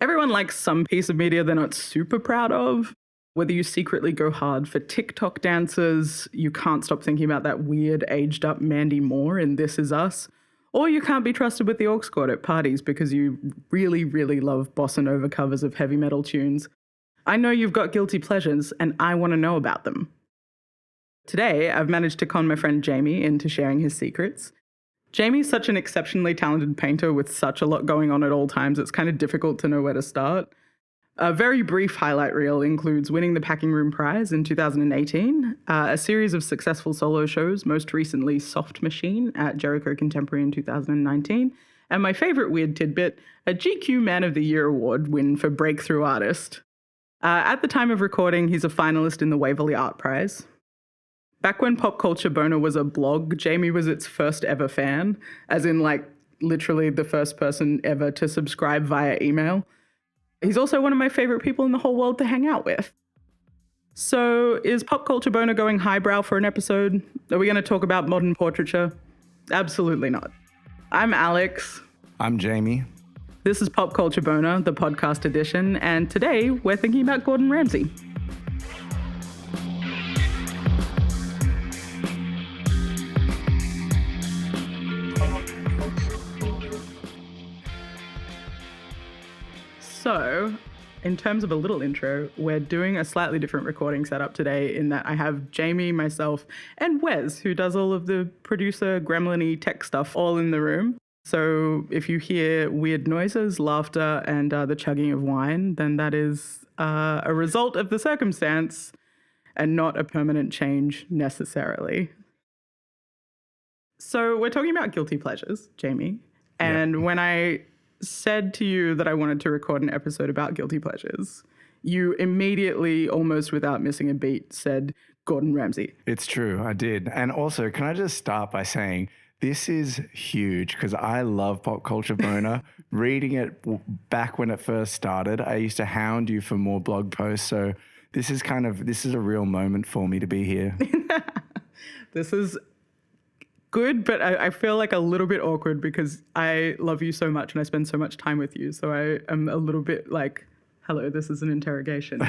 Everyone likes some piece of media they're not super proud of. Whether you secretly go hard for TikTok dancers, you can't stop thinking about that weird aged up Mandy Moore in This Is Us, or you can't be trusted with the aux cord at parties because you really, really love bossa nova covers of heavy metal tunes. I know you've got guilty pleasures, and I want to know about them. Today, I've managed to con my friend Jamie into sharing his secrets. Jamie's such an exceptionally talented painter with such a lot going on at all times, it's kind of difficult to know where to start. A very brief highlight reel includes winning the Packing Room Prize in 2018, a series of successful solo shows, most recently Soft Machine at Jericho Contemporary in 2019, and my favourite weird tidbit, a GQ Man of the Year award win for Breakthrough Artist. At the time of recording, he's a finalist in the Waverley Art Prize. Back when Pop Culture Boner was a blog, Jamie was its first ever fan, as in literally the first person ever to subscribe via email. He's also one of my favorite people in the whole world to hang out with. So is Pop Culture Boner going highbrow for an episode? Are we going to talk about modern portraiture? Absolutely not. I'm Alex. I'm Jamie. This is Pop Culture Boner, the podcast edition, and today we're thinking about Gordon Ramsay. So, in terms of a little intro, we're doing a slightly different recording setup today in that I have Jamie, myself, and Wes, who does all of the producer gremlin-y tech stuff, all in the room. So if you hear weird noises, laughter, and the chugging of wine, then that is a result of the circumstance and not a permanent change necessarily. So we're talking about guilty pleasures, Jamie. And when I said to you that I wanted to record an episode about guilty pleasures, you immediately, almost without missing a beat, said Gordon Ramsay. It's true, I did. And also, can I just start by saying this is huge because I love Pop Culture Boner. Reading it back when it first started, I used to hound you for more blog posts. So this is a real moment for me to be here. This is good, but I feel like a little bit awkward because I love you so much and I spend so much time with you. So I am a little bit like, hello, this is an interrogation.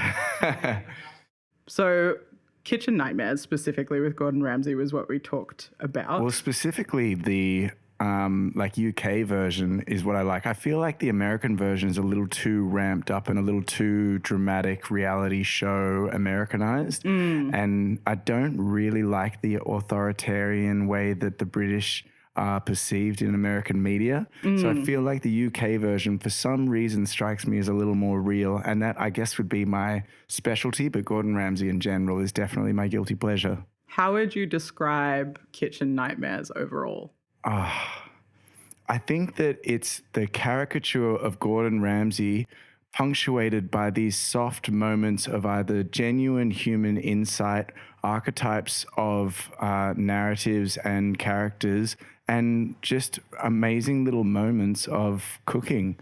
So Kitchen Nightmares specifically with Gordon Ramsay was what we talked about. Well, specifically the UK version is what I like. I feel like the American version is a little too ramped up and a little too dramatic reality show Americanized. And I don't really like the authoritarian way that the British are perceived in American media. So I feel like the UK version for some reason strikes me as a little more real, and that I guess would be my specialty, but Gordon Ramsay in general is definitely my guilty pleasure. How would you describe Kitchen Nightmares overall? I think that it's the caricature of Gordon Ramsay punctuated by these soft moments of either genuine human insight, archetypes of narratives and characters, and just amazing little moments of cooking.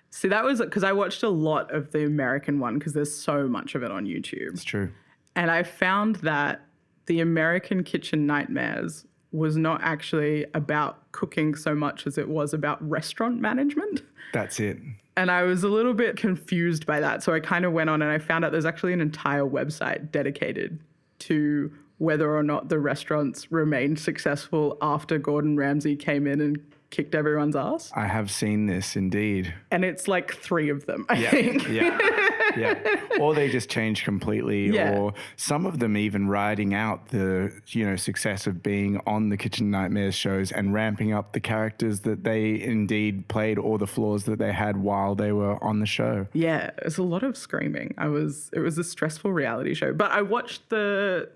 See, that was because I watched a lot of the American one because there's so much of it on YouTube. It's true. And I found that the American Kitchen Nightmares was not actually about cooking so much as it was about restaurant management. That's it. And I was a little bit confused by that. So I kind of went on and I found out there's actually an entire website dedicated to whether or not the restaurants remained successful after Gordon Ramsay came in and kicked everyone's ass. I have seen this indeed. And it's like 3 of them, I think. Yeah. Or they just change completely, or some of them even riding out the, success of being on the Kitchen Nightmares shows and ramping up the characters that they indeed played or the flaws that they had while they were on the show. Yeah, it's a lot of screaming. It was a stressful reality show, but I watched the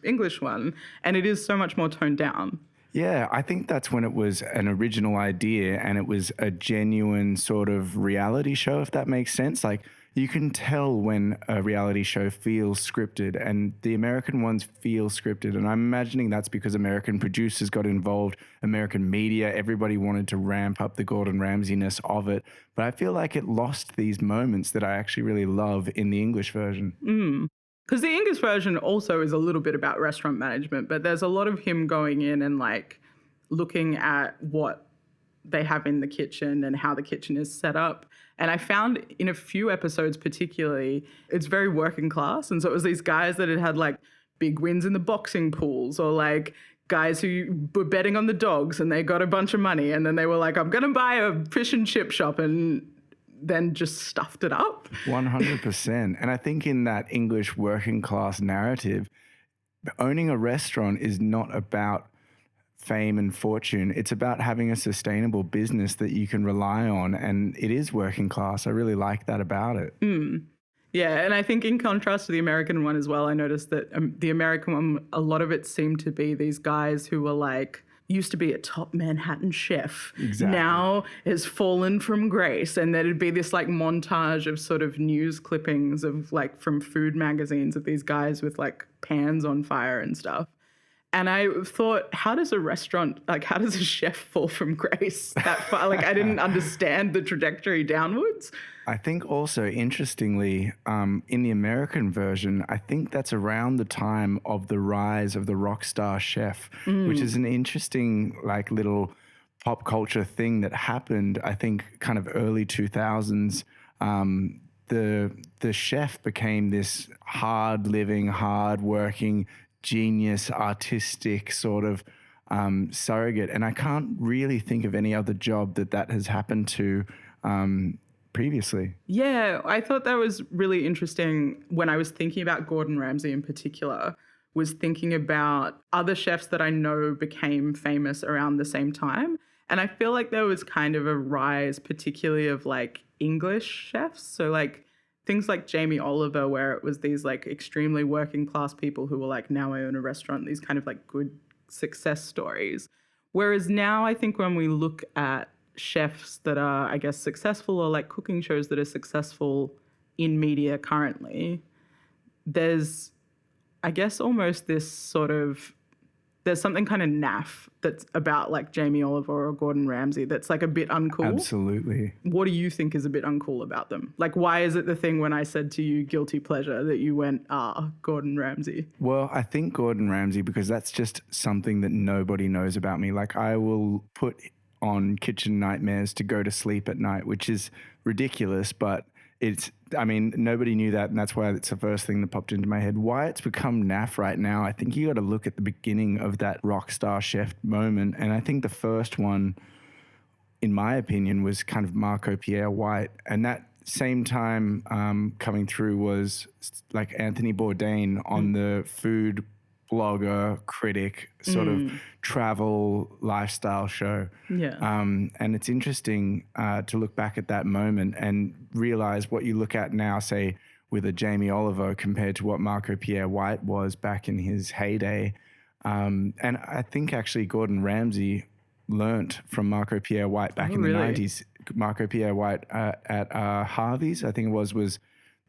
English one and it is so much more toned down. Yeah, I think that's when it was an original idea and it was a genuine sort of reality show, if that makes sense. Like, you can tell when a reality show feels scripted, and the American ones feel scripted. And I'm imagining that's because American producers got involved, American media, everybody wanted to ramp up the Gordon Ramsay-ness of it. But I feel like it lost these moments that I actually really love in the English version. Because the English version also is a little bit about restaurant management, but there's a lot of him going in and like looking at what they have in the kitchen and how the kitchen is set up. And I found in a few episodes particularly, it's very working class. And so it was these guys that had like big wins in the boxing pools, or like guys who were betting on the dogs and they got a bunch of money and then they were like, I'm going to buy a fish and chip shop, and then just stuffed it up. 100%. And I think in that English working class narrative, owning a restaurant is not about fame and fortune. It's about having a sustainable business that you can rely on. And it is working class. I really like that about it. Yeah, and I think in contrast to the American one as well, I noticed that the American one, a lot of it seemed to be these guys who were like, used to be a top Manhattan chef, now has fallen from grace. And there'd be this like montage of sort of news clippings of like from food magazines of these guys with like pans on fire and stuff. And I thought, how does a chef fall from grace that far? Like, I didn't understand the trajectory downwards. I think also, interestingly, in the American version, I think that's around the time of the rise of the rock star chef, which is an interesting, like, little pop culture thing that happened, I think, kind of early 2000s. The chef became this hard-living, hard-working, genius, artistic sort of surrogate. And I can't really think of any other job that has happened to previously. Yeah, I thought that was really interesting when I was thinking about Gordon Ramsay in particular, was thinking about other chefs that I know became famous around the same time. And I feel like there was kind of a rise, particularly of like English chefs. So like things like Jamie Oliver, where it was these like extremely working class people who were like, now I own a restaurant, these kind of like good success stories. Whereas now I think when we look at chefs that are, I guess, successful, or like cooking shows that are successful in media currently, there's, I guess, almost this sort of, there's something kind of naff that's about like Jamie Oliver or Gordon Ramsay that's like a bit uncool. Absolutely. What do you think is a bit uncool about them? Like, why is it the thing when I said to you guilty pleasure that you went, Gordon Ramsay? Well, I think Gordon Ramsay, because that's just something that nobody knows about me. Like, I will put on Kitchen Nightmares to go to sleep at night, which is ridiculous, but nobody knew that, and that's why it's the first thing that popped into my head. Why it's become naff right now, I think you got to look at the beginning of that rock star chef moment, and I think the first one, in my opinion, was kind of Marco Pierre White, and that same time coming through was like Anthony Bourdain on the food blogger, critic, sort of travel lifestyle show. Yeah. And it's interesting to look back at that moment and realize what you look at now, say, with a Jamie Oliver compared to what Marco Pierre White was back in his heyday. And I think actually Gordon Ramsay learnt from Marco Pierre White back in the 90s. Marco Pierre White at Harvey's, I think it was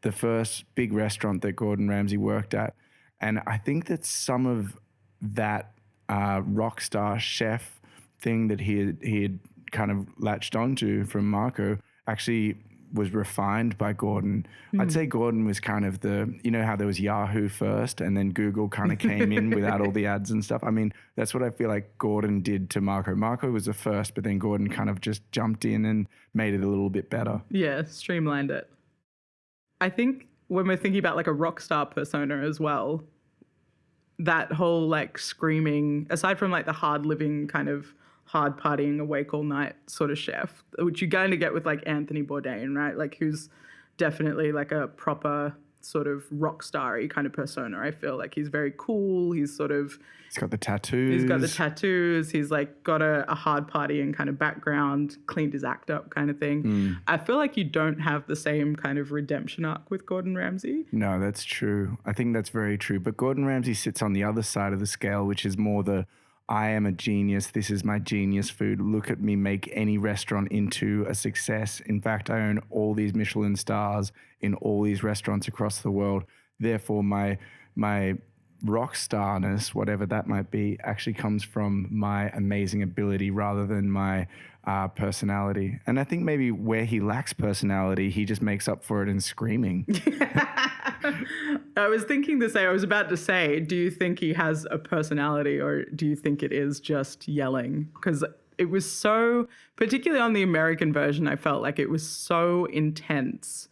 the first big restaurant that Gordon Ramsay worked at. And I think that some of that rock star chef thing that he had kind of latched onto from Marco actually was refined by Gordon. I'd say Gordon was kind of how there was Yahoo first and then Google kind of came in without all the ads and stuff. I mean, that's what I feel like Gordon did to Marco. Marco was the first, but then Gordon kind of just jumped in and made it a little bit better. Yeah, streamlined it. I think when we're thinking about like a rock star persona as well, that whole like screaming, aside from like the hard living kind of hard partying awake all night sort of chef, which you kind of get with like Anthony Bourdain, right? Like who's definitely like a proper sort of rock star-y kind of persona. I feel like he's very cool. He's got the tattoos. He's like got a hard partying kind of background, cleaned his act up kind of thing. I feel like you don't have the same kind of redemption arc with Gordon Ramsay. No, that's true. I think that's very true. But Gordon Ramsay sits on the other side of the scale, which is more I am a genius. This is my genius food. Look at me make any restaurant into a success. In fact, I own all these Michelin stars in all these restaurants across the world. Therefore, my rock starness, whatever that might be, actually comes from my amazing ability rather than my personality. And I think maybe where he lacks personality, he just makes up for it in screaming. I was about to say, do you think he has a personality or do you think it is just yelling? Because it was so, particularly on the American version, I felt like it was so intense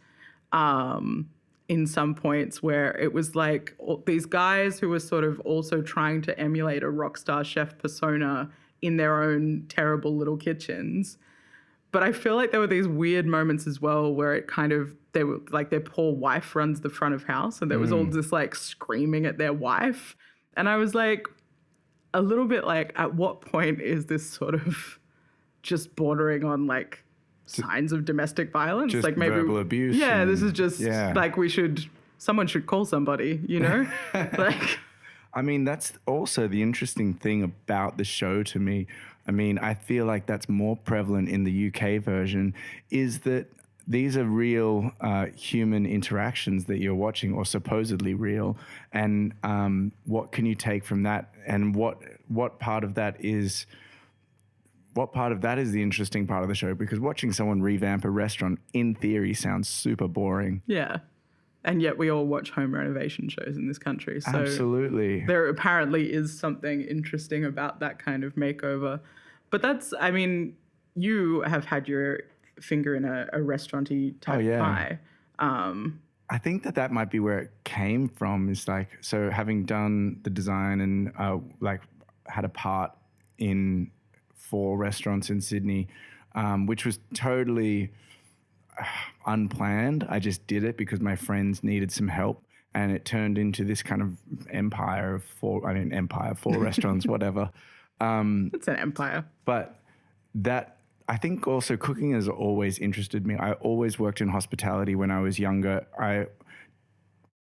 in some points where it was like these guys who were sort of also trying to emulate a rock star chef persona in their own terrible little kitchens. But I feel like there were these weird moments as well where it kind of, they were like, their poor wife runs the front of house and there was all this like screaming at their wife. And I was like, a little bit like, at what point is this sort of just bordering on like signs of domestic violence? Just like maybe verbal abuse. Yeah, this is just like someone should call somebody, you know? Like, I mean, that's also the interesting thing about the show to me. I mean, I feel like that's more prevalent in the UK version, is that these are real human interactions that you're watching, or supposedly real. And what can you take from that? And what part of that is the interesting part of the show? Because watching someone revamp a restaurant, in theory, sounds super boring. Yeah. And yet we all watch home renovation shows in this country. So absolutely. There apparently is something interesting about that kind of makeover. But that's, I mean, you have had your finger in a restaurant-y type pie. I think that might be where it came from, is like, so having done the design and like had a part in 4 restaurants in Sydney, which was totally unplanned. I just did it because my friends needed some help, and it turned into this kind of empire of 4 restaurants, whatever. It's an empire. But that, I think also cooking has always interested me. I always worked in hospitality when I was younger. I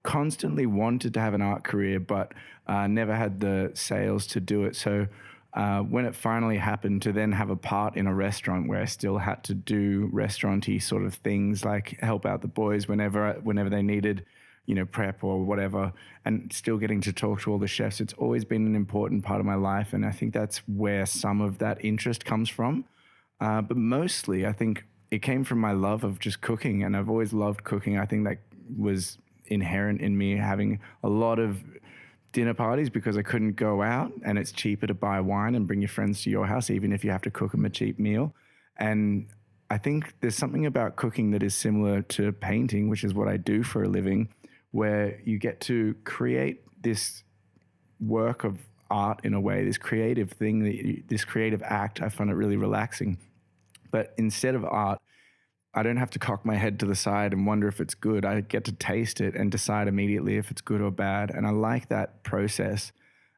constantly wanted to have an art career, but never had the sales to do it. So when it finally happened to then have a part in a restaurant where I still had to do restaurant-y sort of things, like help out the boys whenever they needed, you know, prep or whatever, and still getting to talk to all the chefs, it's always been an important part of my life. And I think that's where some of that interest comes from. But mostly I think it came from my love of just cooking, and I've always loved cooking. I think that was inherent in me, having a lot of dinner parties because I couldn't go out, and it's cheaper to buy wine and bring your friends to your house, even if you have to cook them a cheap meal. And I think there's something about cooking that is similar to painting, which is what I do for a living, where you get to create this work of art in a way, this creative thing, this creative act. I find it really relaxing. But instead of art, I don't have to cock my head to the side and wonder if it's good. I get to taste it and decide immediately if it's good or bad. And I like that process.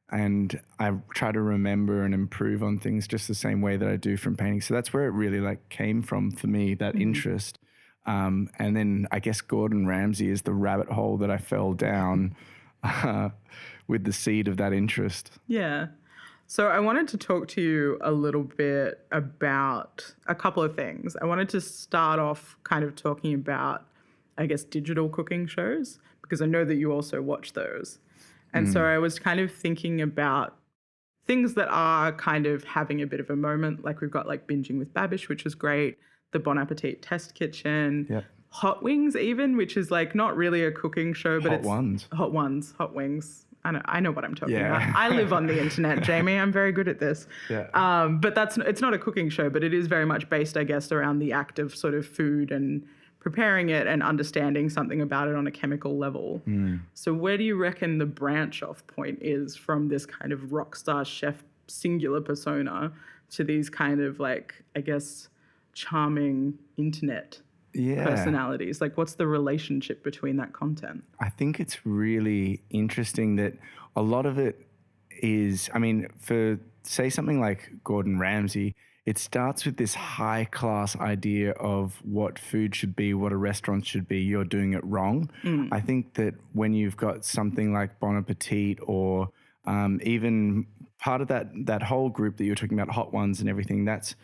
And I try to remember and improve on things just the same way that I do from painting. So that's where it really like came from for me, that interest. And then I guess Gordon Ramsay is the rabbit hole that I fell down with the seed of that interest. Yeah. So I wanted to talk to you a little bit about a couple of things. I wanted to start off kind of talking about, I guess, digital cooking shows, because I know that you also watch those. And so I was kind of thinking about things that are kind of having a bit of a moment. Like we've got like Binging with Babish, which is great. The Bon Appetit Test Kitchen. Hot Wings even, which is like not really a cooking show, but Hot Wings. I know what I'm talking about. I live on the internet, Jamie. I'm very good at this. But it's not a cooking show, but it is very much based, I guess, around the act of sort of food and preparing it and understanding something about it on a chemical level. So where do you reckon the branch off point is from this kind of rock star chef singular persona to these kind of like, I guess, charming internet personalities? Like, what's the relationship between that content? I think it's really interesting that a lot of it is, I mean, for say something like Gordon Ramsay, it starts with this high class idea of what food should be, what a restaurant should be. You're doing it wrong. I think that when you've got something like Bon Appetit or even part of that whole group that you're talking about, Hot Ones and everything, that's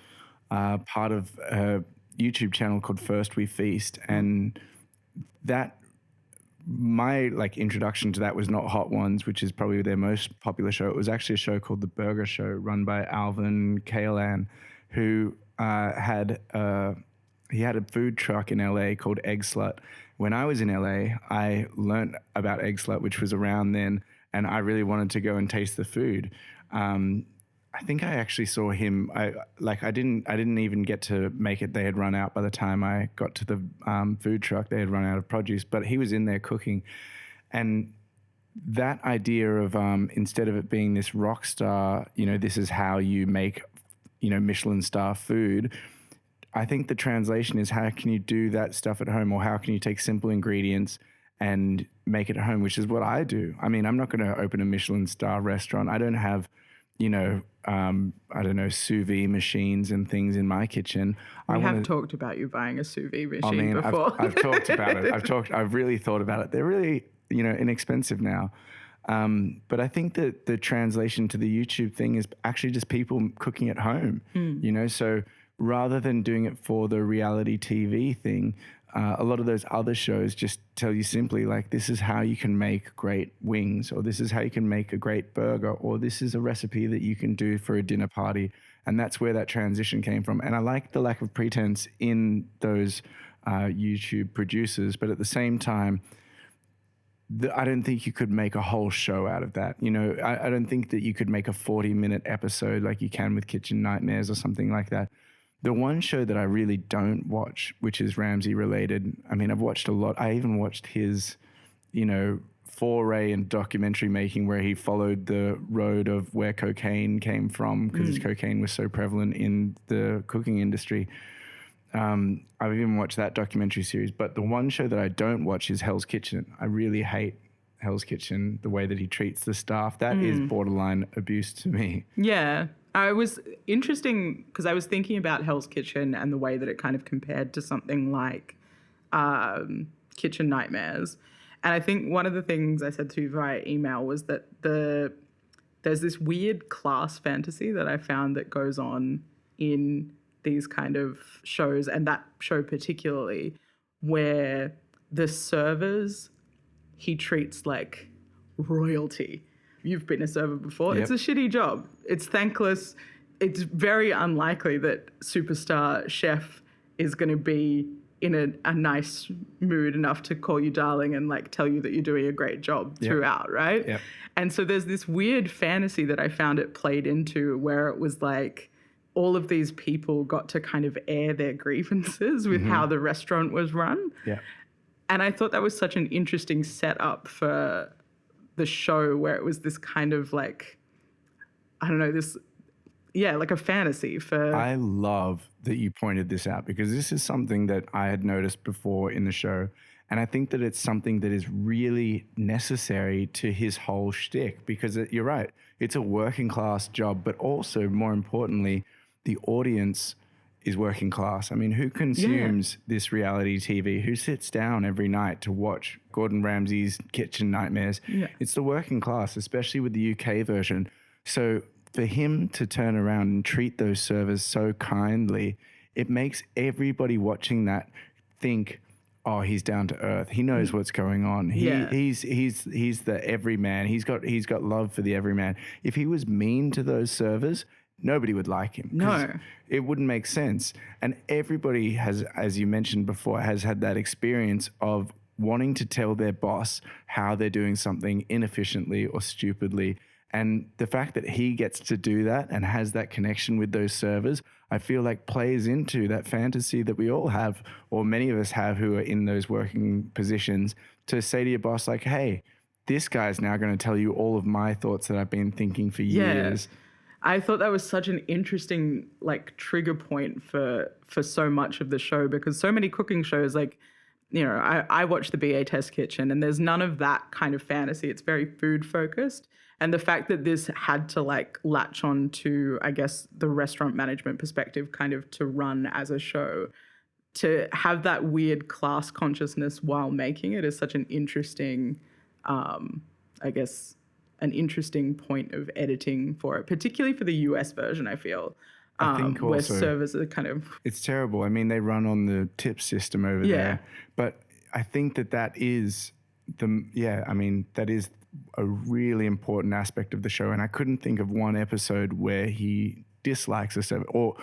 part of a YouTube channel called First We Feast. And that, my like introduction to that was not Hot Ones, which is probably their most popular show. It was actually a show called The Burger Show, run by Alvin Kaelan, who had a food truck in LA called Egg Slut. When I was in LA, I learned about Egg Slut, which was around then, and I really wanted to go and taste the food. I think I actually saw him. I didn't even get to make it. They had run out by the time I got to the food truck. They had run out of produce, but he was in there cooking, and that idea of instead of it being this rock star, this is how you make, Michelin star food. I think the translation is how can you do that stuff at home, or how can you take simple ingredients and make it at home, which is what I do. I mean, I'm not going to open a Michelin star restaurant. I don't have, sous vide machines and things in my kitchen. We have talked about you buying a sous vide machine before. I've talked about it. I've really thought about it. They're really, inexpensive now. But I think that the translation to the YouTube thing is actually just people cooking at home, so rather than doing it for the reality TV thing, a lot of those other shows just tell you simply like, this is how you can make great wings, or this is how you can make a great burger, or this is a recipe that you can do for a dinner party. And that's where that transition came from. And I like the lack of pretense in those YouTube producers, but at the same time, I don't think you could make a whole show out of that. I don't think that you could make a 40-minute episode like you can with Kitchen Nightmares or something like that. The one show that I really don't watch, which is Ramsay related, I mean, I've watched a lot. I even watched his, foray in documentary making where he followed the road of where cocaine came from, because cocaine was so prevalent in the cooking industry. I've even watched that documentary series, but the one show that I don't watch is Hell's Kitchen. I really hate Hell's Kitchen, the way that he treats the staff. That is borderline abuse to me. Yeah. I was interesting because I was thinking about Hell's Kitchen and the way that it kind of compared to something like Kitchen Nightmares. And I think one of the things I said to you via email was that there's this weird class fantasy that I found that goes on in these kind of shows, and that show particularly, where the servers he treats like royalty. You've been a server before. Yep. It's a shitty job. It's thankless. It's very unlikely that superstar chef is going to be in a nice mood enough to call you darling and like tell you that you're doing a great job throughout, right? Yep. And so there's this weird fantasy that I found it played into where it was like all of these people got to kind of air their grievances with how the restaurant was run. Yeah. And I thought that was such an interesting setup for the show, where it was this kind of like, I don't know, like a fantasy for... I love that you pointed this out, because this is something that I had noticed before in the show. And I think that it's something that is really necessary to his whole shtick, because you're right, it's a working class job, but also more importantly, the audience is working class. I mean, who consumes this reality TV? Who sits down every night to watch Gordon Ramsay's Kitchen Nightmares? Yeah. It's the working class, especially with the UK version. So for him to turn around and treat those servers so kindly, it makes everybody watching that think, oh, he's down to earth. He knows what's going on. He's the everyman. He's got love for the everyman. If he was mean to those servers, nobody would like him. No. It wouldn't make sense. And everybody has, as you mentioned before, has had that experience of wanting to tell their boss how they're doing something inefficiently or stupidly. And the fact that he gets to do that and has that connection with those servers, I feel like plays into that fantasy that we all have, or many of us have who are in those working positions, to say to your boss like, hey, this guy's now going to tell you all of my thoughts that I've been thinking for years. I thought that was such an interesting like trigger point for so much of the show, because so many cooking shows, like, I watch the BA Test Kitchen and there's none of that kind of fantasy. It's very food focused. And the fact that this had to like latch on to, I guess, the restaurant management perspective kind of to run as a show, to have that weird class consciousness while making it is such an interesting, I guess, an interesting point of editing for it, particularly for the US version, I feel. I think also, where servers are kind of... It's terrible. I mean, they run on the tip system over there. But I think that is that is a really important aspect of the show. And I couldn't think of one episode where he dislikes a server, or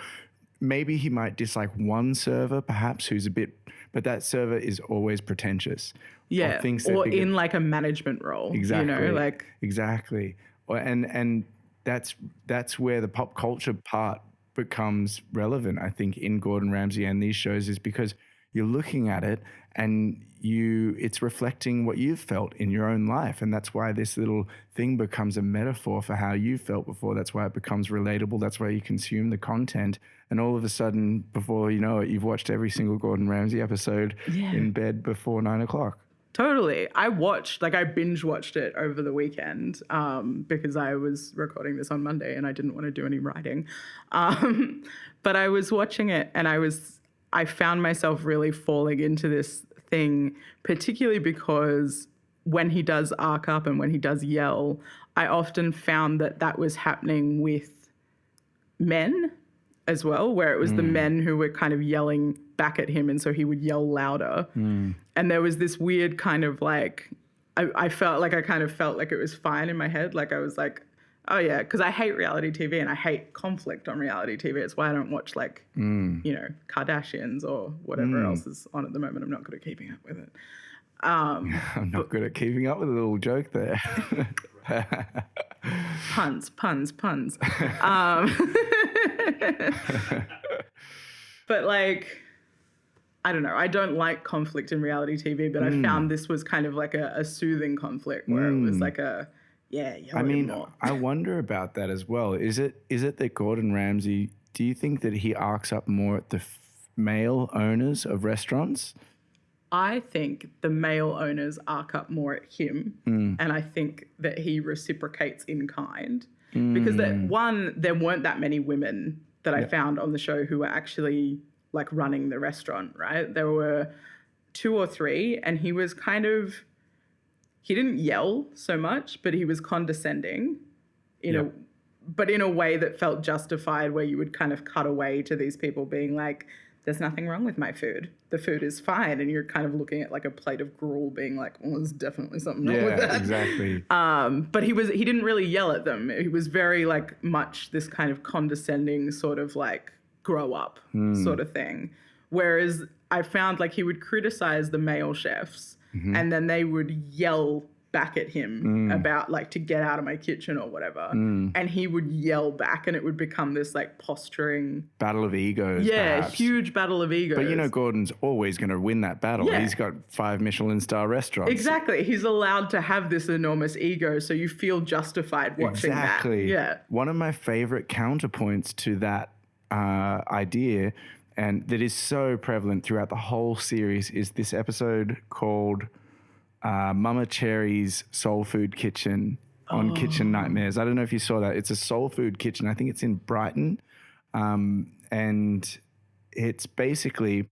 maybe he might dislike one server, perhaps, who's a bit, but that server is always pretentious. Yeah, or in like a management role. Exactly. Exactly. And that's where the pop culture part becomes relevant, I think, in Gordon Ramsay and these shows, is because you're looking at it and it's reflecting what you've felt in your own life. And that's why this little thing becomes a metaphor for how you felt before. That's why it becomes relatable. That's why you consume the content. And all of a sudden, before you know it, you've watched every single Gordon Ramsay episode in bed before 9 o'clock. Totally. I binge watched it over the weekend because I was recording this on Monday and I didn't want to do any writing. But I was watching it and I found myself really falling into this thing, particularly because when he does arc up and when he does yell, I often found that was happening with men as well, where it was the men who were kind of yelling back at him, and so he would yell louder. And there was this weird kind of like, I felt like it was fine in my head. Like I was like, oh yeah, because I hate reality TV and I hate conflict on reality TV. It's why I don't watch like, Kardashians or whatever else is on at the moment. I'm not good at keeping up with it. I'm not good at keeping up with a little joke there. Puns. But like, I don't know. I don't like conflict in reality TV, but I found this was kind of like a soothing conflict where it was like I wonder about that as well. Is it that Gordon Ramsay, do you think that he arcs up more at the male owners of restaurants? I think the male owners arc up more at him, and I think that he reciprocates in kind. Because there weren't that many women that I found on the show who were actually like running the restaurant, right? There were 2 or 3, and he was he didn't yell so much, but he was condescending, but in a way that felt justified, where you would kind of cut away to these people being like, there's nothing wrong with my food. The food is fine. And you're kind of looking at like a plate of gruel being like, well, there's definitely something wrong with that. Exactly. But he didn't really yell at them. He was very like much this kind of condescending sort of like grow up sort of thing. Whereas I found like he would criticize the male chefs and then they would yell back at him about like to get out of my kitchen or whatever, and he would yell back, and it would become this like posturing battle of egos. Perhaps. Huge battle of egos. But Gordon's always going to win that battle. He's got 5 Michelin star restaurants. Exactly. He's allowed to have this enormous ego, so you feel justified watching that. Yeah. One of my favorite counterpoints to that idea, and that is so prevalent throughout the whole series, is this episode called Mama Cherry's Soul Food Kitchen on Kitchen Nightmares. I don't know if you saw that. It's a soul food kitchen. I think it's in Brighton. And it's basically,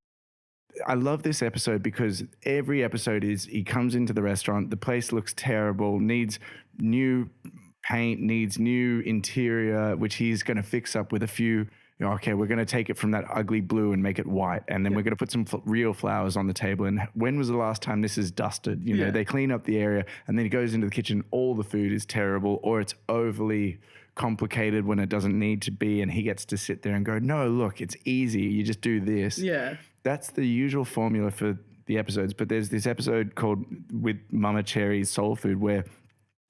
I love this episode because every episode is, he comes into the restaurant, the place looks terrible, needs new paint, needs new interior, which he's going to fix up with a few, okay, we're going to take it from that ugly blue and make it white. And then we're going to put some real flowers on the table. And when was the last time this is dusted? They clean up the area, and then he goes into the kitchen. All the food is terrible, or it's overly complicated when it doesn't need to be. And he gets to sit there and go, no, look, it's easy. You just do this. Yeah. That's the usual formula for the episodes. But there's this episode called with Mama Cherry's Soul Food where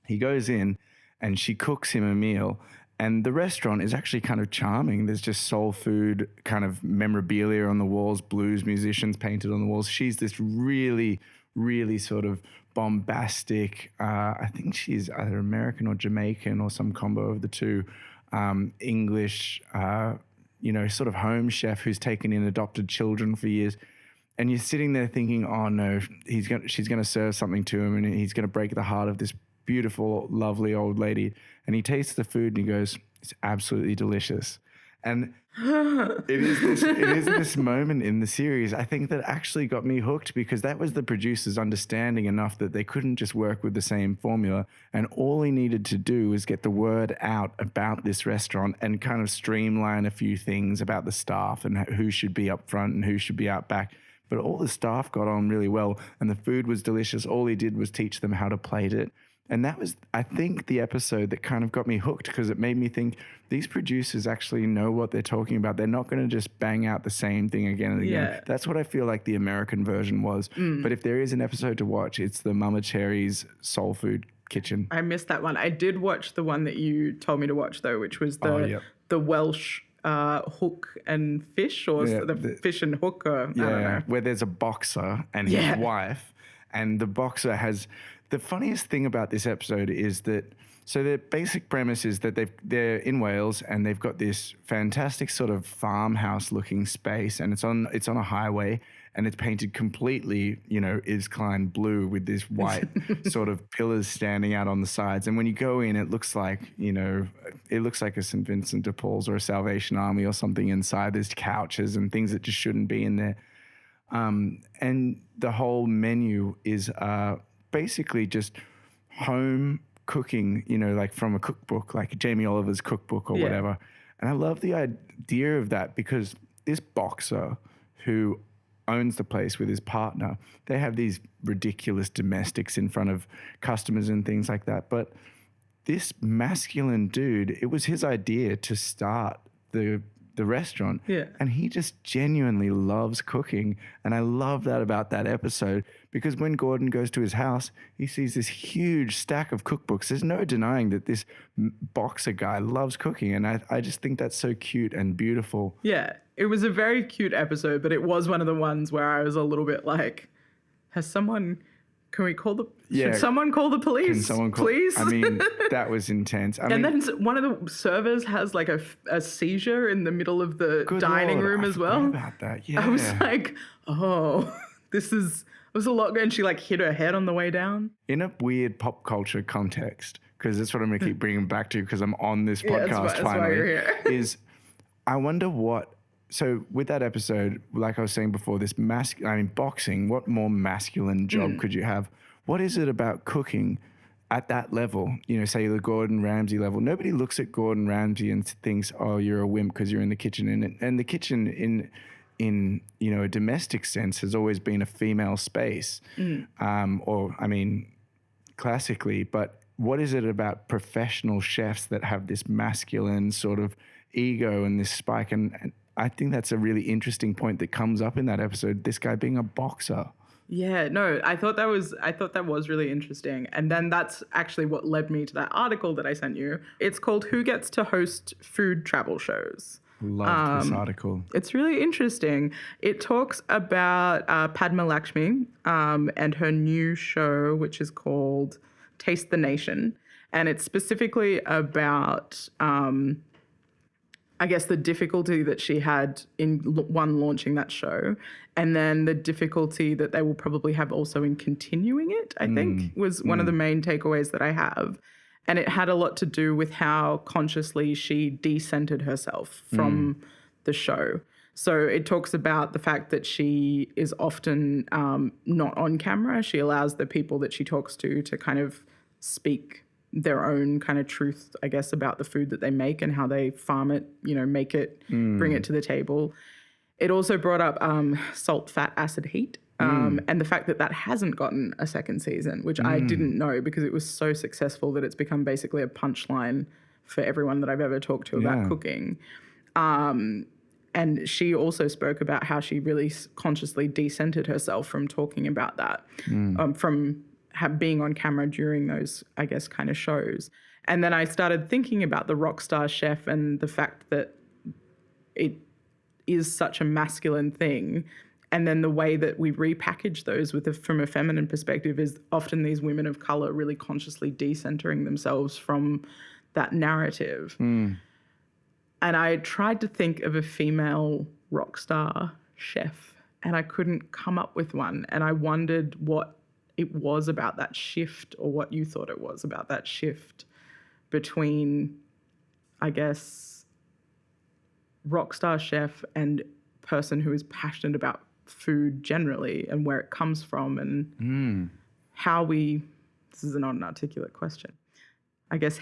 he goes in and she cooks him a meal. And the restaurant is actually kind of charming. There's just soul food kind of memorabilia on the walls, blues musicians painted on the walls. She's this really, really sort of bombastic, I think she's either American or Jamaican or some combo of the two, English, sort of home chef who's taken in adopted children for years. And you're sitting there thinking, oh no, she's going to serve something to him and he's going to break the heart of this beautiful, lovely old lady. And he tastes the food and he goes, it's absolutely delicious. And it is this moment in the series, I think, that actually got me hooked, because that was the producers understanding enough that they couldn't just work with the same formula. And all he needed to do was get the word out about this restaurant and kind of streamline a few things about the staff and who should be up front and who should be out back. But all the staff got on really well and the food was delicious. All he did was teach them how to plate it. And that was, I think, the episode that kind of got me hooked, because it made me think these producers actually know what they're talking about. They're not going to just bang out the same thing again and again. Yeah. That's what I feel like the American version was. But if there is an episode to watch, it's the Mama Cherry's Soul Food kitchen. I missed that one. I did watch the one that you told me to watch though, which was the Welsh hook and fish, or the fish and hook, or I don't know. Where there's a boxer and his wife, and the boxer has... The funniest thing about this episode is that, so the basic premise is that they're in Wales and they've got this fantastic sort of farmhouse looking space, and it's on a highway, and it's painted completely, Iskline blue with this white sort of pillars standing out on the sides. And when you go in, it looks like, it looks like a St. Vincent de Paul's or a Salvation Army or something inside. There's couches and things that just shouldn't be in there. And the whole menu is basically just home cooking, like from a cookbook, like Jamie Oliver's cookbook or whatever. And I love the idea of that, because this boxer who owns the place with his partner, they have these ridiculous domestics in front of customers and things like that. But this masculine dude, it was his idea to start the restaurant. Yeah. And he just genuinely loves cooking. And I love that about that episode, because when Gordon goes to his house, he sees this huge stack of cookbooks. There's no denying that this boxer guy loves cooking. And I just think that's so cute and beautiful. Yeah, it was a very cute episode, but it was one of the ones where I was a little bit like, should someone call the police? Can someone call, please? I mean, that was intense. Then one of the servers has like a seizure in the middle of the dining room as well. I forgot about that. Yeah. I was like, it was a lot. And she like hit her head on the way down. In a weird pop culture context, because that's what I'm going to keep bringing back to, because I'm on this podcast that's why you're here. Is I wonder what... So with that episode, like I was saying before, boxing, what more masculine job could you have? What is it about cooking at that level? Say the Gordon Ramsay level. Nobody looks at Gordon Ramsay and thinks, oh, you're a wimp because you're in the kitchen. And the kitchen in a domestic sense has always been a female space. Classically. But what is it about professional chefs that have this masculine sort of ego and this spike? And I think that's a really interesting point that comes up in that episode, this guy being a boxer. Yeah, no, I thought that was really interesting. And then that's actually what led me to that article that I sent you. It's called Who Gets to Host Food Travel Shows? Love this article. It's really interesting. It talks about Padma Lakshmi and her new show, which is called Taste the Nation. And it's specifically about... I guess the difficulty that she had in launching that show, and then the difficulty that they will probably have also in continuing it, I think, was one of the main takeaways that I have. And it had a lot to do with how consciously she decentered herself from the show. So it talks about the fact that she is often not on camera. She allows the people that she talks to kind of speak their own kind of truth, I guess, about the food that they make and how they farm it, make it, bring it to the table. It also brought up salt, fat, acid, heat, and the fact that hasn't gotten a second season, which I didn't know, because it was so successful that it's become basically a punchline for everyone that I've ever talked to about cooking. And she also spoke about how she really consciously decentered herself from talking about that, from being on camera during those, I guess, kind of shows. And then I started thinking about the rock star chef and the fact that it is such a masculine thing. And then the way that we repackage those from a feminine perspective is often these women of color really consciously decentering themselves from that narrative. And I tried to think of a female rock star chef, and I couldn't come up with one. And I wondered what it was about that shift, or what you thought it was about that shift between, I guess, rock star chef and person who is passionate about food generally and where it comes from, and how this is an inarticulate question, I guess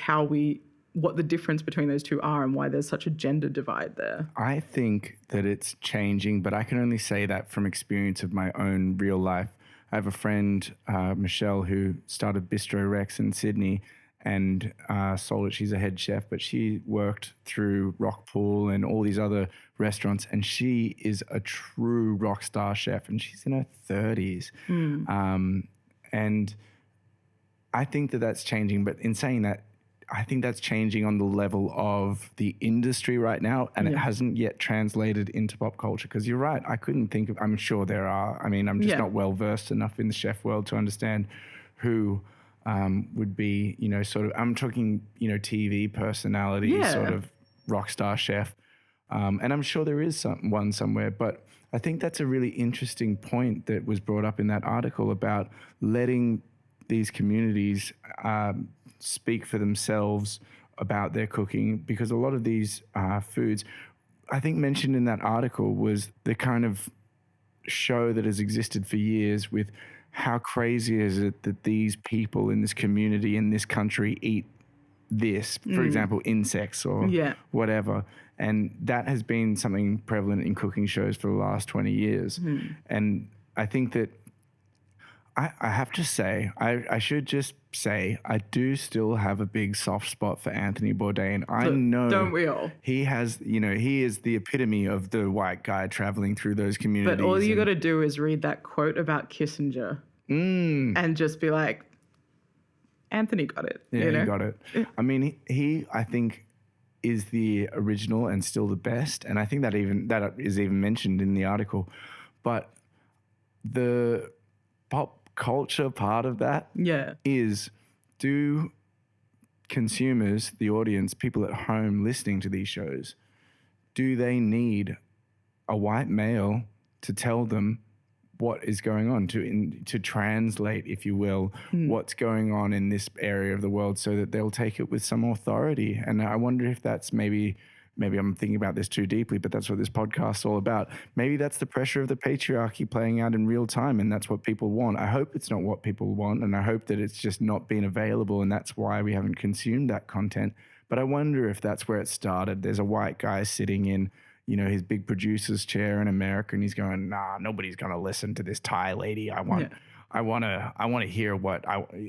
what the difference between those two are and why there's such a gender divide there. I think that it's changing, but I can only say that from experience of my own real life. I have a friend, Michelle, who started Bistro Rex in Sydney and sold it. She's a head chef, but she worked through Rockpool and all these other restaurants, and she is a true rock star chef, and she's in her 30s. And I think that that's changing, but in saying that, I think that's changing on the level of the industry right now, and it hasn't yet translated into pop culture. Because you're right, I couldn't think of, I'm sure there are. I mean, I'm just not well versed enough in the chef world to understand who would be, you know, sort of, I'm talking, you know, TV personality, sort of rock star chef. And I'm sure there is one somewhere, but I think that's a really interesting point that was brought up in that article about letting these communities speak for themselves about their cooking, because a lot of these foods, I think mentioned in that article, was the kind of show that has existed for years with how crazy is it that these people in this community in this country eat this, for example, insects or whatever. And that has been something prevalent in cooking shows for the last 20 years. And I think that I have to say, I should just say, I do still have a big soft spot for Anthony Bourdain. I know. Don't we all? He has, you know, he is the epitome of the white guy traveling through those communities. But all you got to do is read that quote about Kissinger and just be like, Anthony got it. Yeah, you know? he got it. I mean, he I think, is the original and still the best. And I think that is even mentioned in the article. But the pop culture part of that is, do consumers, the audience, people at home listening to these shows, do they need a white male to tell them what is going on, to translate, if you will, what's going on in this area of the world, so that they'll take it with some authority? And I wonder if that's maybe I'm thinking about this too deeply, but that's what this podcast's all about. Maybe that's the pressure of the patriarchy playing out in real time, and that's what people want. I hope it's not what people want, and I hope that it's just not been available, and that's why we haven't consumed that content. But I wonder if that's where it started. There's a white guy sitting in, you know, his big producer's chair in America, and he's going, nah, nobody's going to listen to this Thai lady. I want to hear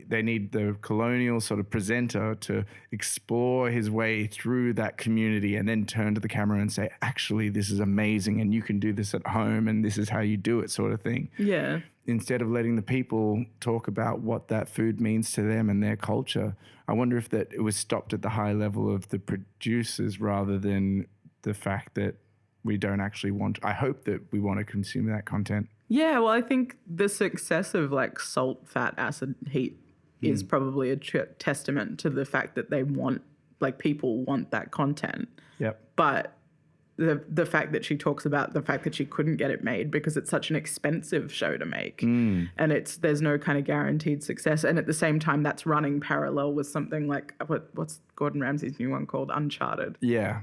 they need the colonial sort of presenter to explore his way through that community and then turn to the camera and say, actually, this is amazing, and you can do this at home, and this is how you do it, sort of thing. Yeah. Instead of letting the people talk about what that food means to them and their culture. I wonder if that it was stopped at the high level of the producers rather than the fact that we don't actually want, I hope that we want to consume that content. Yeah, well, I think the success of like salt, fat, acid, heat is probably a testament to the fact that they want, like, people want that content. Yep. But the fact that she talks about the fact that she couldn't get it made because it's such an expensive show to make, and there's no kind of guaranteed success. And at the same time, that's running parallel with something like what's Gordon Ramsay's new one called, Uncharted. Yeah.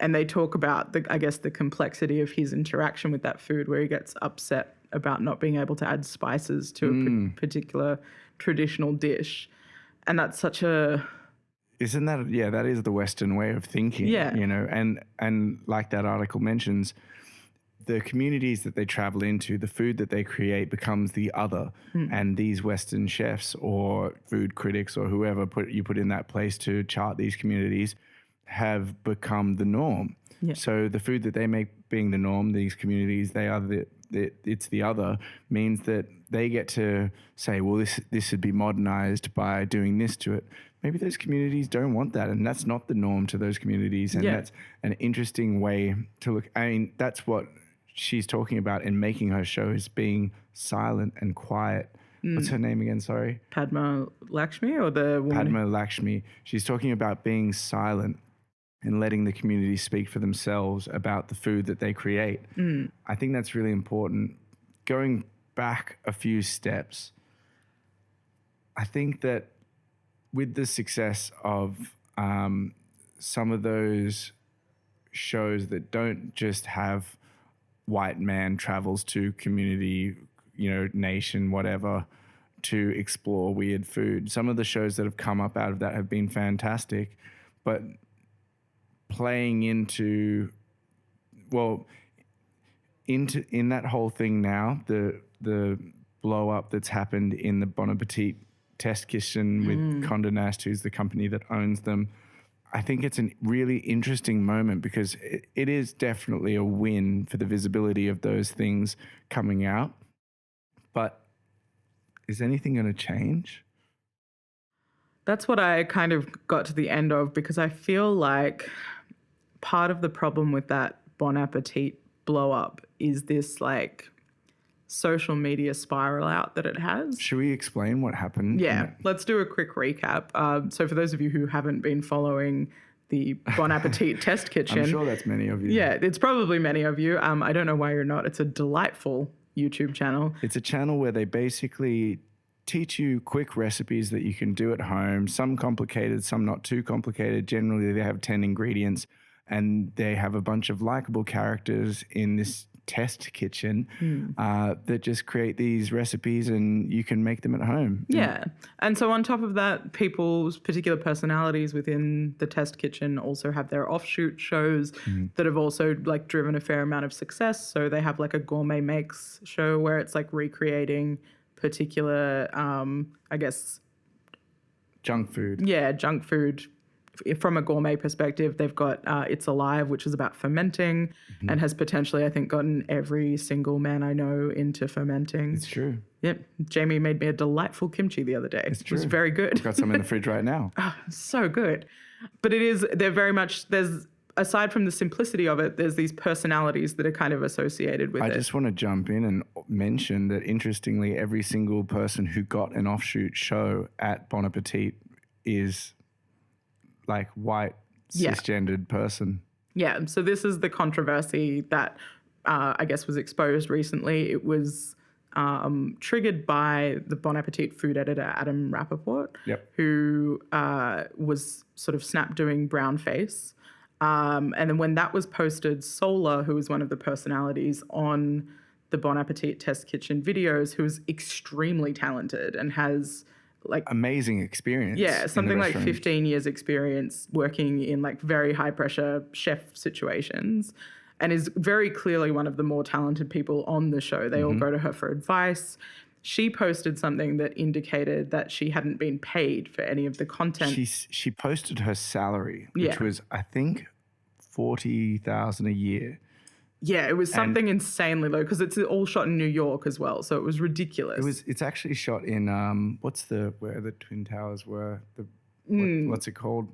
And they talk about the complexity of his interaction with that food, where he gets upset about not being able to add spices to a particular traditional dish. And that's such a... Isn't that, that is the Western way of thinking, you know, and like that article mentions, the communities that they travel into, the food that they create becomes the other. And these Western chefs or food critics or whoever you put in that place to chart these communities have become the norm. Yeah. So the food that they make being the norm, these communities, they are it's the other, means that they get to say, well, this should be modernized by doing this to it. Maybe those communities don't want that, and that's not the norm to those communities. And that's an interesting way to look. I mean, that's what she's talking about in making her show, is being silent and quiet. What's her name again? Sorry. Padma Lakshmi, or the woman? Padma Lakshmi. She's talking about being silent and letting the community speak for themselves about the food that they create. I think that's really important. Going back a few steps, I think that with the success of some of those shows that don't just have white man travels to community, you know, nation, whatever, to explore weird food. Some of the shows that have come up out of that have been fantastic, but playing into that whole thing now, the blow up that's happened in the Bon Appetit test kitchen with Condé Nast, who's the company that owns them. I think it's a really interesting moment, because it is definitely a win for the visibility of those things coming out. But is anything going to change? That's what I kind of got to the end of, because I feel like part of the problem with that Bon Appetit blow up is this like social media spiral out that it has. Should we explain what happened? Yeah, let's do a quick recap. So for those of you who haven't been following the Bon Appetit Test Kitchen. I'm sure that's many of you. Yeah, it's probably many of you. I don't know why you're not. It's a delightful YouTube channel. It's a channel where they basically teach you quick recipes that you can do at home, some complicated, some not too complicated. Generally, they have 10 ingredients, and they have a bunch of likable characters in this test kitchen that just create these recipes, and you can make them at home. Yeah. And so on top of that, people's particular personalities within the test kitchen also have their offshoot shows that have also like driven a fair amount of success. So they have like a gourmet makes show where it's like recreating particular, I guess, Junk food. Yeah, junk food. From a gourmet perspective, they've got It's Alive, which is about fermenting and has potentially, I think, gotten every single man I know into fermenting. It's true. Yep. Jamie made me a delightful kimchi the other day. It was very good. I've got some in the fridge right now. Oh, so good. But they're very much, aside from the simplicity of it, there's these personalities that are kind of associated with it. I just want to jump in and mention that, interestingly, every single person who got an offshoot show at Bon Appetit is like white, cisgendered person. Yeah. So this is the controversy that I guess was exposed recently. It was triggered by the Bon Appetit food editor, Adam Rappaport, who was sort of snap doing brownface. And then when that was posted, Sola, who was one of the personalities on the Bon Appetit Test Kitchen videos, who is extremely talented and has like amazing experience. Yeah, something like 15 years experience working in like very high pressure chef situations, and is very clearly one of the more talented people on the show. They all go to her for advice. She posted something that indicated that she hadn't been paid for any of the content. She posted her salary, which was, I think, $40,000 a year. Yeah, it was something insanely low, because it's all shot in New York as well, so it was ridiculous. It's actually shot in where the Twin Towers were? What's it called?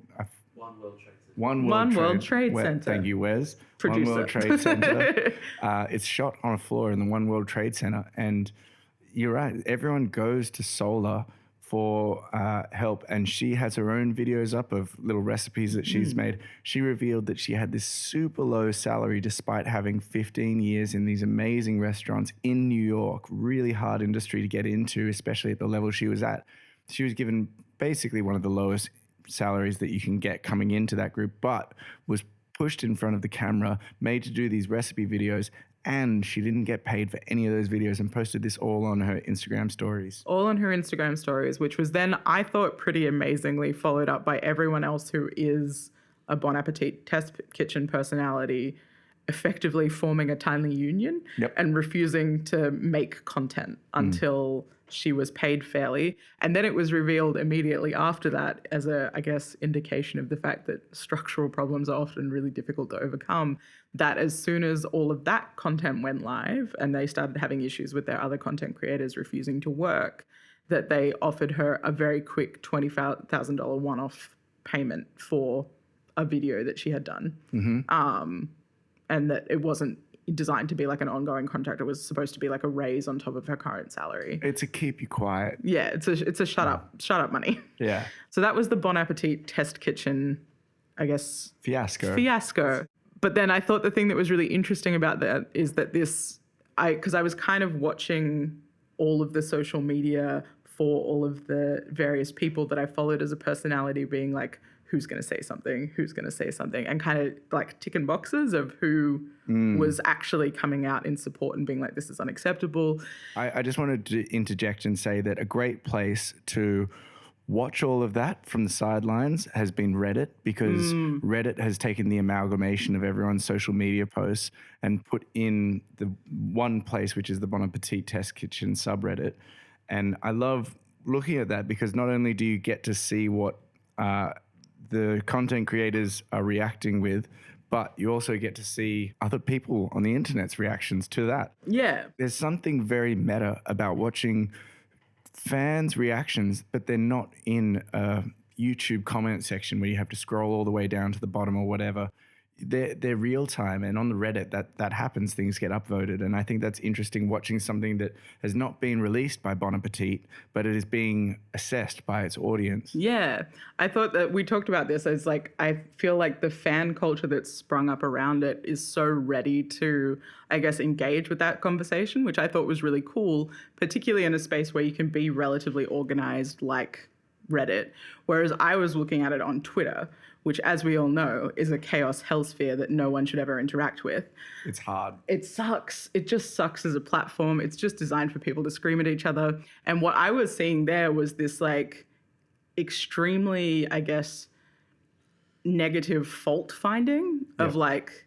One World Trade Center. Thank you, Wes. Producer. One World Trade Center. It's shot on a floor in the One World Trade Center, and you're right. Everyone goes to Sola for help, and she has her own videos up of little recipes that she's made. She revealed that she had this super low salary despite having 15 years in these amazing restaurants in New York, really hard industry to get into, especially at the level she was at. She was given basically one of the lowest salaries that you can get coming into that group, but was pushed in front of the camera, made to do these recipe videos, and she didn't get paid for any of those videos, and posted this all on her Instagram stories. All on her Instagram stories, which was then, I thought, pretty amazingly followed up by everyone else who is a Bon Appetit Test Kitchen personality, effectively forming a tiny union and refusing to make content until she was paid fairly. And then it was revealed immediately after that as a, I guess, indication of the fact that structural problems are often really difficult to overcome, that as soon as all of that content went live and they started having issues with their other content creators refusing to work, that they offered her a very quick $20,000 one-off payment for a video that she had done. And that it wasn't designed to be like an ongoing contract. It was supposed to be like a raise on top of her current salary. It's a keep you quiet. Yeah, it's a shut up money. Yeah. So that was the Bon Appetit Test Kitchen, I guess, fiasco. But then I thought the thing that was really interesting about that is that because I was kind of watching all of the social media for all of the various people that I followed as a personality, being like, who's going to say something, and kind of like ticking boxes of who was actually coming out in support and being like, this is unacceptable. I just wanted to interject and say that a great place to watch all of that from the sidelines has been Reddit, because Reddit has taken the amalgamation of everyone's social media posts and put in the one place, which is the Bon Appetit Test Kitchen subreddit. And I love looking at that, because not only do you get to see what the content creators are reacting with, but you also get to see other people on the internet's reactions to that. Yeah. There's something very meta about watching fans' reactions, but they're not in a YouTube comment section where you have to scroll all the way down to the bottom or whatever. They're real time, and on the Reddit that happens, things get upvoted, and I think that's interesting, watching something that has not been released by Bon Appetit, but it is being assessed by its audience. Yeah, I thought that we talked about this as like, I feel like the fan culture that's sprung up around it is so ready to, I guess, engage with that conversation, which I thought was really cool, particularly in a space where you can be relatively organized like Reddit. Whereas I was looking at it on Twitter, which, as we all know, is a chaos hellsphere that no one should ever interact with. It's hard. It sucks. It just sucks as a platform. It's just designed for people to scream at each other. And what I was seeing there was this like extremely, I guess, negative fault finding of like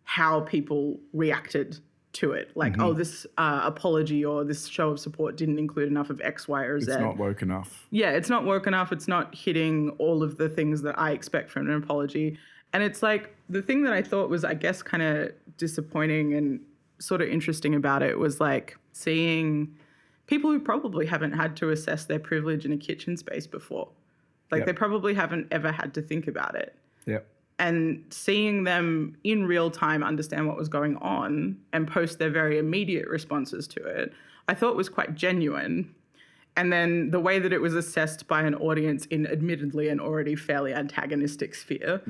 how people reacted to it. Like, oh, this apology or this show of support didn't include enough of X, Y, or Z. It's not woke enough. Yeah, it's not woke enough. It's not hitting all of the things that I expect from an apology. And it's like the thing that I thought was, I guess, kind of disappointing and sort of interesting about it was like seeing people who probably haven't had to assess their privilege in a kitchen space before. Like they probably haven't ever had to think about it. Yep. And seeing them in real time understand what was going on and post their very immediate responses to it, I thought was quite genuine. And then the way that it was assessed by an audience in admittedly an already fairly antagonistic sphere,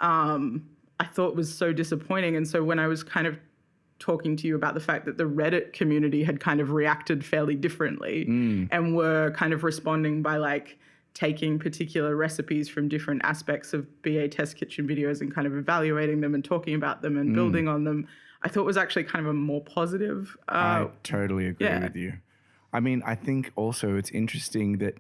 I thought was so disappointing. And so when I was kind of talking to you about the fact that the Reddit community had kind of reacted fairly differently and were kind of responding by like taking particular recipes from different aspects of BA test kitchen videos and kind of evaluating them and talking about them and building on them, I thought was actually kind of a more positive. I totally agree with you. I mean, I think also it's interesting that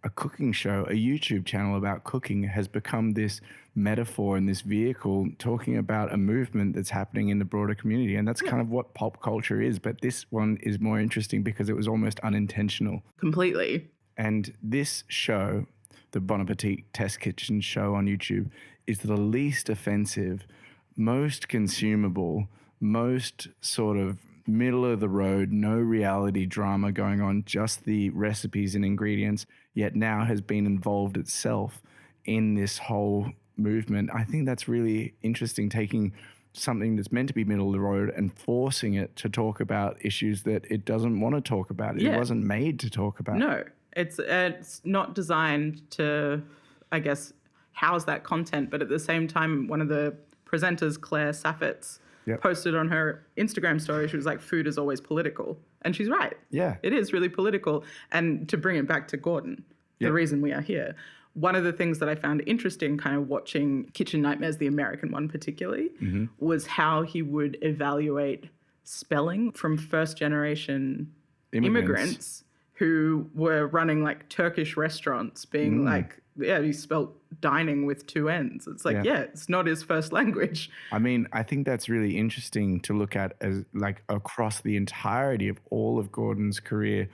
a cooking show, a YouTube channel about cooking, has become this metaphor and this vehicle talking about a movement that's happening in the broader community. And that's kind of what pop culture is. But this one is more interesting because it was almost unintentional. Completely. And this show, the Bon Appetit Test Kitchen show on YouTube, is the least offensive, most consumable, most sort of middle of the road, no reality drama going on, just the recipes and ingredients, yet now has been involved itself in this whole movement. I think that's really interesting, taking something that's meant to be middle of the road and forcing it to talk about issues that it doesn't want to talk about. It wasn't made to talk about. No. It's not designed to, I guess, house that content. But at the same time, one of the presenters, Claire Saffitz, posted on her Instagram story, she was like, food is always political. And she's right. Yeah. It is really political. And to bring it back to Gordon, the reason we are here, one of the things that I found interesting kind of watching Kitchen Nightmares, the American one particularly, was how he would evaluate spelling from first-generation immigrants who were running like Turkish restaurants, being like, he spelt dining with two N's. It's like, it's not his first language. I mean, I think that's really interesting to look at as like across the entirety of all of Gordon's career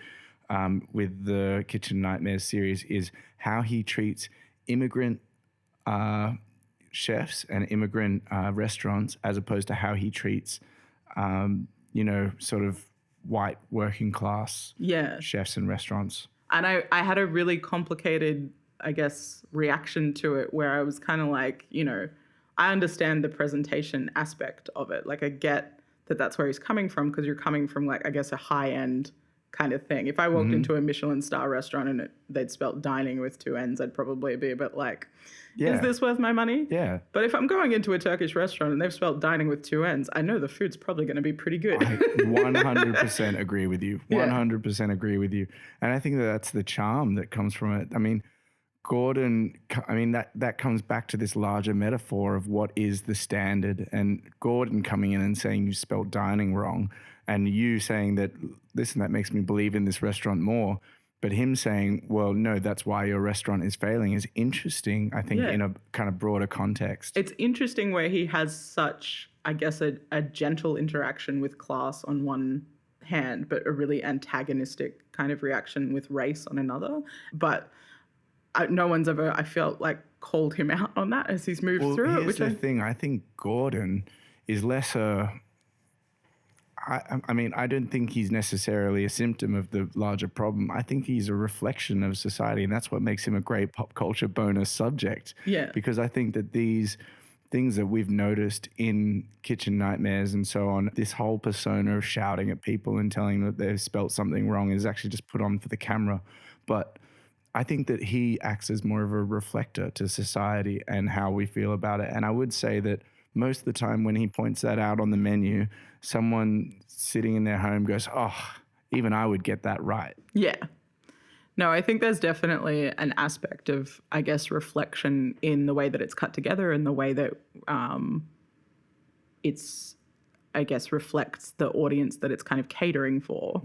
with the Kitchen Nightmares series, is how he treats immigrant chefs and immigrant restaurants as opposed to how he treats, sort of white working class chefs and restaurants. And I had a really complicated, I guess, reaction to it where I was kind of like, I understand the presentation aspect of it. Like I get that that's where he's coming from because you're coming from like, I guess, a high end kind of thing. If I walked into a Michelin star restaurant and they'd spelt dining with two N's, I'd probably be a bit like, is this worth my money? Yeah. But if I'm going into a Turkish restaurant and they've spelled dining with two N's, I know the food's probably going to be pretty good. I 100% agree with you. 100% agree with you. And I think that's the charm that comes from it. I mean, Gordon, that comes back to this larger metaphor of what is the standard, and Gordon coming in and saying you spelled dining wrong, and you saying that, listen, that makes me believe in this restaurant more. But him saying, well, no, that's why your restaurant is failing is interesting, I think, in a kind of broader context. It's interesting where he has such, I guess, a gentle interaction with class on one hand, but a really antagonistic kind of reaction with race on another. But no one's ever, I felt like, called him out on that as he's moved through it. Here's the thing. I think Gordon is less I mean, I don't think he's necessarily a symptom of the larger problem. I think he's a reflection of society, and that's what makes him a great pop culture bonus subject. Yeah. Because I think that these things that we've noticed in Kitchen Nightmares and so on, this whole persona of shouting at people and telling them that they've spelt something wrong is actually just put on for the camera. But I think that he acts as more of a reflector to society and how we feel about it. And I would say that most of the time when he points that out on the menu, someone sitting in their home goes, oh, even I would get that right. Yeah. No, I think there's definitely an aspect of, I guess, reflection in the way that it's cut together and the way that it's, I guess, reflects the audience that it's kind of catering for.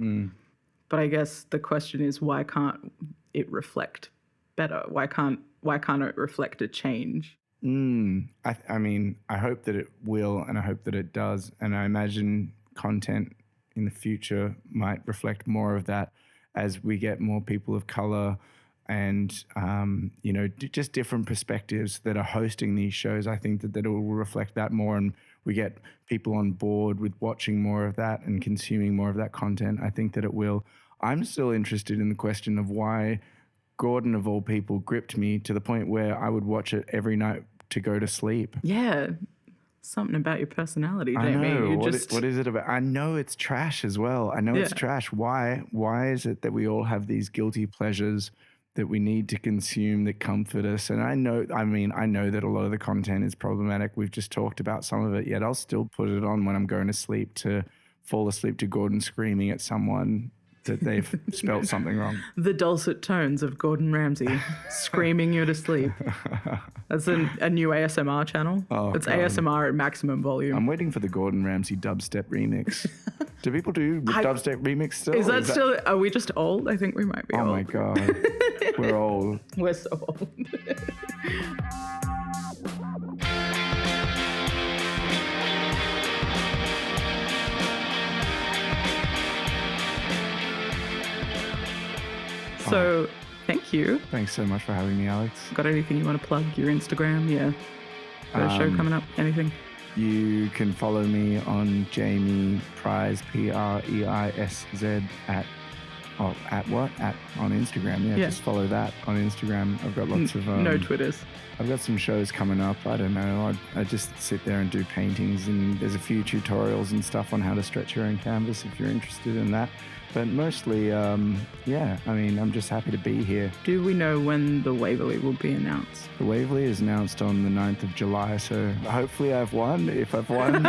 But I guess the question is, why can't it reflect better? Why can't it reflect a change? I mean, I hope that it will, and I hope that it does. And I imagine content in the future might reflect more of that as we get more people of color and, just different perspectives that are hosting these shows. I think that it will reflect that more, and we get people on board with watching more of that and consuming more of that content. I think that it will. I'm still interested in the question of why Gordon, of all people, gripped me to the point where I would watch it every night to go to sleep. Yeah. Something about your personality, Jamie. I know. What is it about? I know it's trash as well. I know it's trash. Why is it that we all have these guilty pleasures that we need to consume that comfort us? And I know that a lot of the content is problematic. We've just talked about some of it, yet I'll still put it on when I'm going to sleep to fall asleep to Gordon screaming at someone that they've spelt something wrong. The dulcet tones of Gordon Ramsay screaming you to sleep. That's a new ASMR channel. Oh, it's God. ASMR at maximum volume. I'm waiting for the Gordon Ramsay dubstep remix. Do people do dubstep remix still? Is that still... Are we just old? I think we might be old. Oh my God. We're old. We're so old. So, thank you. Thanks so much for having me, Alex. Got anything you want to plug? Your Instagram? Yeah. Got a show coming up? Anything? You can follow me on Jamie Preisz, Preisz on Instagram. Yeah, just follow that on Instagram. I've got lots of... no Twitters. I've got some shows coming up. I don't know. I just sit there and do paintings, and there's a few tutorials and stuff on how to stretch your own canvas if you're interested in that. But mostly, I'm just happy to be here. Do we know when the Waverley will be announced? The Waverley is announced on the 9th of July, so hopefully I've won. If I've won,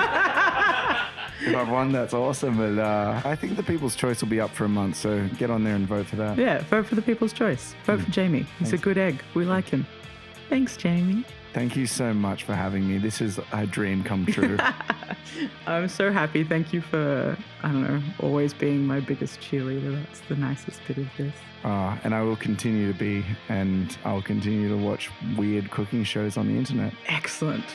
that's awesome. But I think the People's Choice will be up for a month, so get on there and vote for that. Yeah, vote for the People's Choice. Vote for Jamie. He's a good egg. We like him. Thanks, Jamie. Thank you so much for having me. This is a dream come true. I'm so happy. Thank you for, always being my biggest cheerleader. That's the nicest bit of this. And I will continue to be, and I'll continue to watch weird cooking shows on the internet. Excellent.